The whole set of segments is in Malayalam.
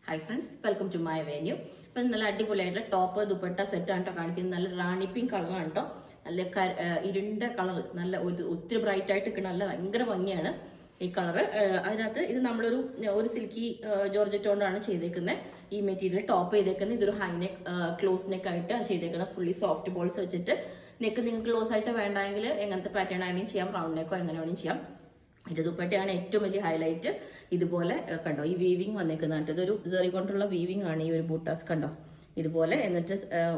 Hi friends, welcome to my venue. ഇപ്പം നല്ല അടിപൊളിയായിട്ടുള്ള ടോപ്പ് ദുപ്പട്ട സെറ്റാണ് കേട്ടോ കാണിക്കുന്നത്. നല്ല റാണി പിങ്ക് കളറാണ് കേട്ടോ. നല്ല ഇരുണ്ട കളർ, നല്ല ഒത്തിരി ബ്രൈറ്റ് ആയിട്ട് നല്ല ഭയങ്കര ഭംഗിയാണ് ഈ കളറ്. അതിനകത്ത് ഇത് നമ്മളൊരു സിൽക്കി ജോർജറ്റ് കൊണ്ടാണ് ചെയ്തേക്കുന്നത്. ഈ മെറ്റീരിയൽ ടോപ്പ് ചെയ്തേക്കുന്നത് ഇതൊരു ഹൈ നെക്ക് ക്ലോസ് നെക്ക് ആയിട്ട് ചെയ്തേക്കുന്നത്. ഫുള്ളി സോഫ്റ്റ് ബോൾസ് വെച്ചിട്ട് നെക്ക് നിങ്ങൾക്ക് ക്ലോസ് ആയിട്ട് വേണ്ടെങ്കിൽ എങ്ങനത്തെ പാറ്റേൺ ആണെങ്കിലും ചെയ്യാം, റൗണ്ട് നെക്കോ എങ്ങനെ വേണമെങ്കിലും ചെയ്യാം. ഇതിന്റെ ദുപ്പട്ടയാണ് ഏറ്റവും വലിയ ഹൈലൈറ്റ്. ഇതുപോലെ കണ്ടോ ഈ വീവിങ് വന്നേക്കുന്നുണ്ട്. ഇതൊരു സെറി കൊണ്ടുള്ള വീവിങ് ആണ് ഈ ഒരു ബൂട്ടാസ് കണ്ടോ ഇതുപോലെ. എന്നിട്ട്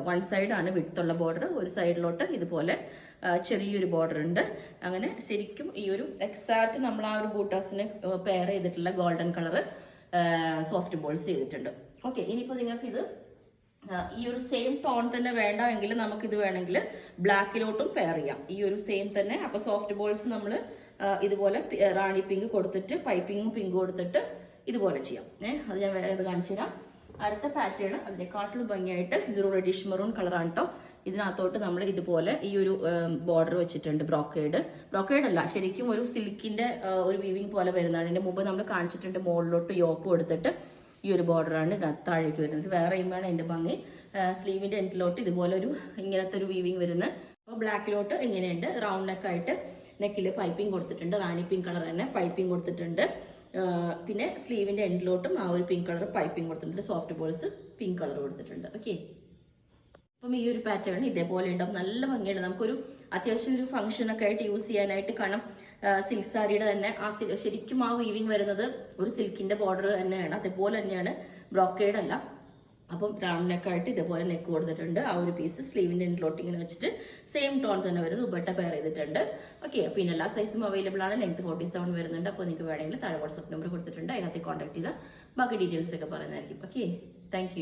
വൺ സൈഡാണ് വിഡ്ത്തുള്ള ബോർഡർ, ഒരു സൈഡിലോട്ട് ഇതുപോലെ ചെറിയൊരു ബോർഡർ ഉണ്ട്. അങ്ങനെ ശരിക്കും ഈ ഒരു എക്സാക്റ്റ് നമ്മൾ ആ ഒരു ബൂട്ടാസിന് പെയർ ചെയ്തിട്ടുള്ള ഗോൾഡൻ കളർ സോഫ്റ്റ് ബോൾസ് ചെയ്തിട്ടുണ്ട്. ഓക്കെ, ഇനിയിപ്പോൾ നിങ്ങൾക്ക് ഇത് ഈ ഒരു സെയിം ടോൺ തന്നെ വേണ്ടെങ്കിൽ നമുക്കിത് വേണമെങ്കിൽ ബ്ലാക്കിലോട്ടും പെയർ ചെയ്യാം, ഈ ഒരു സെയിം തന്നെ. അപ്പോൾ സോഫ്റ്റ് ബോൾസ് നമ്മൾ ഇതുപോലെ റാണി പിങ്ക് കൊടുത്തിട്ട് പൈപ്പിങ്ങും പിങ്ക് കൊടുത്തിട്ട് ഇതുപോലെ ചെയ്യാം. അത് ഞാൻ വേറെ ഇത് കാണിച്ചു തരാം. അടുത്ത പാറ്റേൺ അതിനെക്കാട്ടിലും ഭംഗിയായിട്ട് ഇതൊരു റെഡിഷ് മെറൂൺ കളറാണ് കേട്ടോ. ഇതിനകത്തോട്ട് നമ്മൾ ഇതുപോലെ ഈ ഒരു ബോർഡർ വെച്ചിട്ടുണ്ട്. ബ്രോക്കേഡ് അല്ല, ശരിക്കും ഒരു സിൽക്കിന്റെ ഒരു വീവിങ് പോലെ വരുന്നതാണ്. ഇതിന്റെ മുമ്പ് നമ്മൾ കാണിച്ചിട്ടുണ്ട്. മുകളിലോട്ട് യോക്ക് കൊടുത്തിട്ട് ഈ ഒരു ബോർഡറാണ് താഴേക്ക് വരുന്നത്. വേറെ ഇമാണ് എൻ്റെ ഭംഗി. സ്ലീവിന്റെ എൻഡിലോട്ട് ഇതുപോലെ ഇങ്ങനത്തെ ഒരു വീവിങ് വരുന്നത്. അപ്പോൾ ബ്ലാക്കിലോട്ട് ഇങ്ങനെയുണ്ട്. റൗണ്ട് നെക്കായിട്ട് നെക്കിൽ പൈപ്പിംഗ് കൊടുത്തിട്ടുണ്ട്. റാണി പിങ്ക് കളർ തന്നെ പൈപ്പിംഗ് കൊടുത്തിട്ടുണ്ട്. പിന്നെ സ്ലീവിന്റെ എൻഡിലോട്ടും ആ ഒരു പിങ്ക് കളർ പൈപ്പിംഗ് കൊടുത്തിട്ടുണ്ട്. സോഫ്റ്റ് ബോൾസ് പിങ്ക് കളർ കൊടുത്തിട്ടുണ്ട്. ഓക്കെ, അപ്പം ഈ ഒരു പാറ്റേൺ ഇതേപോലെ ഉണ്ടാവും. നല്ല ഭംഗിയാണ്. നമുക്കൊരു അത്യാവശ്യം ഒരു ഫംഗ്ഷൻ ഒക്കെ ആയിട്ട് യൂസ് ചെയ്യാനായിട്ട് കാണാം. സിൽക്ക് സാരിയുടെ തന്നെ ശരിക്കും ആ വീവിങ് വരുന്നത് ഒരു സിൽക്കിന്റെ ബോർഡർ തന്നെയാണ്. അതേപോലെ തന്നെയാണ്, ബ്രോക്കേഡ് അല്ല. അപ്പം റൗണ്ട് നെക്കായിട്ട് ഇതേപോലെ നെക്ക് കൊടുത്തിട്ടുണ്ട്. ആ ഒരു പീസ് സ്ലീവിന്റെ എൻഡിലോട്ട് ഇങ്ങനെ വെച്ചിട്ട് സെയിം ടോൺ തന്നെ വരുന്നത് ദുപ്പട്ട പെയർ ചെയ്തിട്ടുണ്ട്. ഓക്കെ, പിന്നെ എല്ലാ സൈസും അവൈലബിൾ ആണ്. ലെങ്ത് 47 വരുന്നുണ്ട്. അപ്പോൾ നിങ്ങൾക്ക് വേണമെങ്കിൽ താഴെ വാട്സ്ആപ്പ് നമ്പർ കൊടുത്തിട്ടുണ്ട്, അതിനകത്ത് കോൺടാക്ട് ചെയ്താൽ ബാക്കി ഡീറ്റെയിൽസ് ഒക്കെ പറയുന്നതായിരിക്കും. Okay, thank